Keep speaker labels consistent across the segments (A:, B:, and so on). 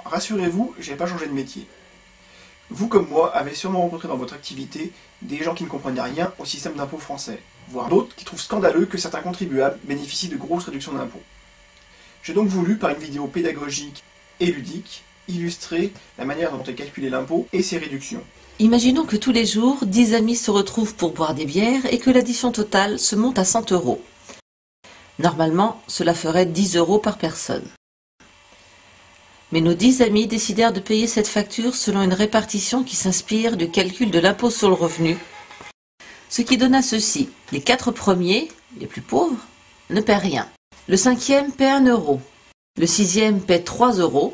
A: rassurez-vous, j'ai pas changé de métier. Vous comme moi avez sûrement rencontré dans votre activité des gens qui ne comprennent rien au système d'impôt français, voire d'autres qui trouvent scandaleux que certains contribuables bénéficient de grosses réductions d'impôts. J'ai donc voulu, par une vidéo pédagogique et ludique, illustrer la manière dont est calculé l'impôt et ses réductions.
B: Imaginons que tous les jours, 10 amis se retrouvent pour boire des bières et que l'addition totale se monte à 100 €. Normalement, cela ferait 10 € par personne. Mais nos 10 amis décidèrent de payer cette facture selon une répartition qui s'inspire du calcul de l'impôt sur le revenu. Ce qui donna ceci: les 4 premiers, les plus pauvres, ne paient rien. Le 5e paie 1 €, le 6e paie 3 €,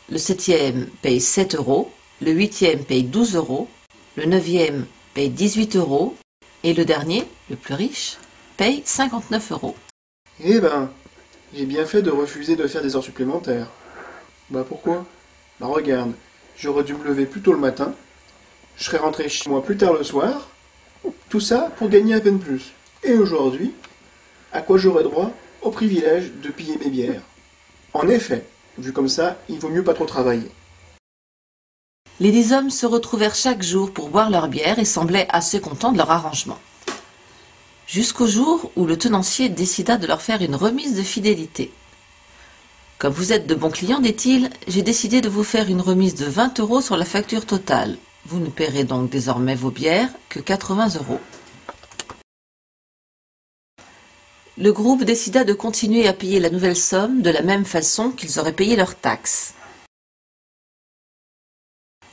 B: le 7e paye 7 €, le 8e paye 12 €, le 9e paye 18 € et le dernier, le plus riche, paye 59 €.
A: Eh ben, j'ai bien fait de refuser de faire des heures supplémentaires. Bah pourquoi? Bah regarde, j'aurais dû me lever plus tôt le matin, je serais rentré chez moi plus tard le soir, tout ça pour gagner à peine plus. Et aujourd'hui, à quoi j'aurais droit? Au privilège de piller mes bières. En effet, vu comme ça, il vaut mieux pas trop travailler.
B: Les 10 hommes se retrouvèrent chaque jour pour boire leur bière et semblaient assez contents de leur arrangement. Jusqu'au jour où le tenancier décida de leur faire une remise de fidélité. Comme vous êtes de bons clients, dit-il, j'ai décidé de vous faire une remise de 20 € sur la facture totale. Vous ne paierez donc désormais vos bières que 80 €. Le groupe décida de continuer à payer la nouvelle somme de la même façon qu'ils auraient payé leurs taxes.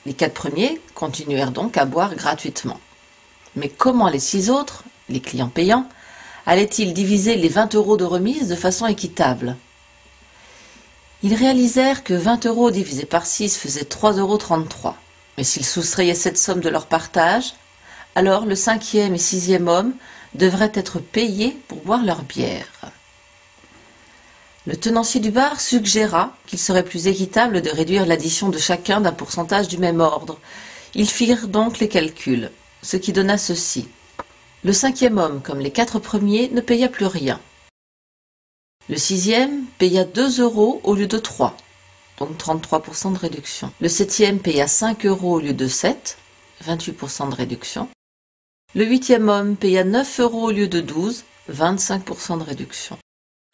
B: Les 4 premiers continuèrent donc à boire gratuitement. Mais comment les 6 autres, les clients payants, allaient-ils diviser les 20 € de remise de façon équitable? Ils réalisèrent que 20 € divisé par 6 faisait 3,33 €. Mais s'ils soustrayaient cette somme de leur partage, alors le 5e et 6e homme devraient être payés pour boire leur bière. Le tenancier du bar suggéra qu'il serait plus équitable de réduire l'addition de chacun d'un pourcentage du même ordre. Ils firent donc les calculs, ce qui donna ceci. Le 5e homme, comme les 4 premiers, ne paya plus rien. Le 6e paya 2 € au lieu de 3, donc 33% de réduction. Le 7e paya 5 € au lieu de 7, 28% de réduction. Le 8e homme paya 9 € au lieu de 12, 25% de réduction.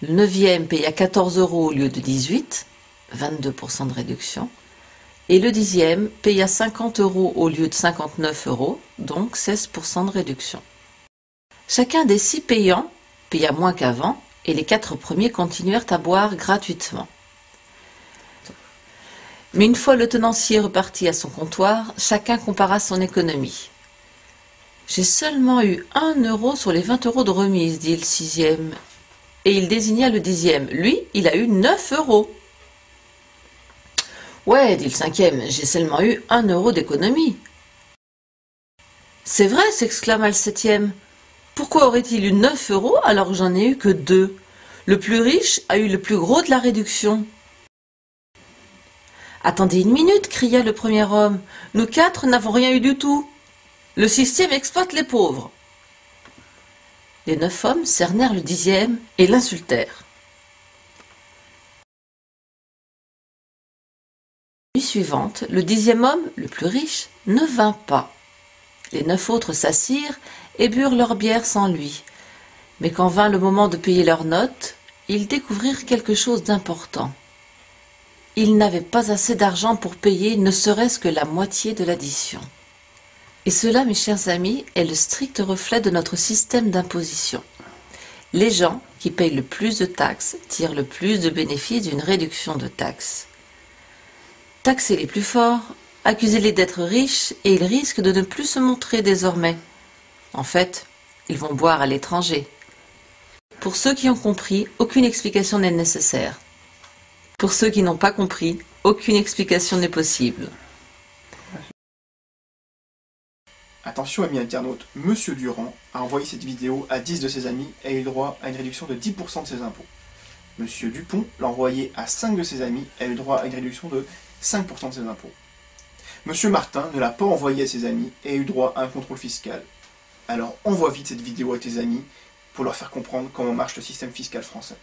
B: Le 9e paya 14 € au lieu de 18, 22% de réduction. Et le 10e paya 50 € au lieu de 59 €, donc 16% de réduction. Chacun des 6 payants paya moins qu'avant, et les 4 premiers continuèrent à boire gratuitement. Mais une fois le tenancier reparti à son comptoir, chacun compara son économie. J'ai seulement eu 1 € sur les 20 € de remise, dit le 6e, et il désigna le 10e. Lui, il a eu 9 €. Ouais, dit le 5e, j'ai seulement eu 1 € d'économie. C'est vrai, s'exclama le 7e. Pourquoi aurait-il eu 9 € alors que j'en ai eu que 2? Le plus riche a eu le plus gros de la réduction. Attendez une minute, cria le premier homme. Nous 4 n'avons rien eu du tout. Le 6e exploite les pauvres. Les 9 hommes cernèrent le 10e et l'insultèrent. La nuit suivante, le 10e homme, le plus riche, ne vint pas. Les 9 autres s'assirent et burent leur bière sans lui. Mais quand vint le moment de payer leurs notes, ils découvrirent quelque chose d'important. Ils n'avaient pas assez d'argent pour payer ne serait-ce que la moitié de l'addition. Et cela, mes chers amis, est le strict reflet de notre système d'imposition. Les gens qui payent le plus de taxes tirent le plus de bénéfices d'une réduction de taxes. Taxez les plus forts, accusez-les d'être riches et ils risquent de ne plus se montrer désormais. En fait, ils vont boire à l'étranger. Pour ceux qui ont compris, aucune explication n'est nécessaire. Pour ceux qui n'ont pas compris, aucune explication n'est possible.
A: Attention amis internautes, Monsieur Durand a envoyé cette vidéo à 10 de ses amis et a eu droit à une réduction de 10% de ses impôts. Monsieur Dupont l'a envoyé à 5 de ses amis et a eu droit à une réduction de 5% de ses impôts. Monsieur Martin ne l'a pas envoyé à ses amis et a eu droit à un contrôle fiscal. Alors envoie vite cette vidéo à tes amis pour leur faire comprendre comment marche le système fiscal français.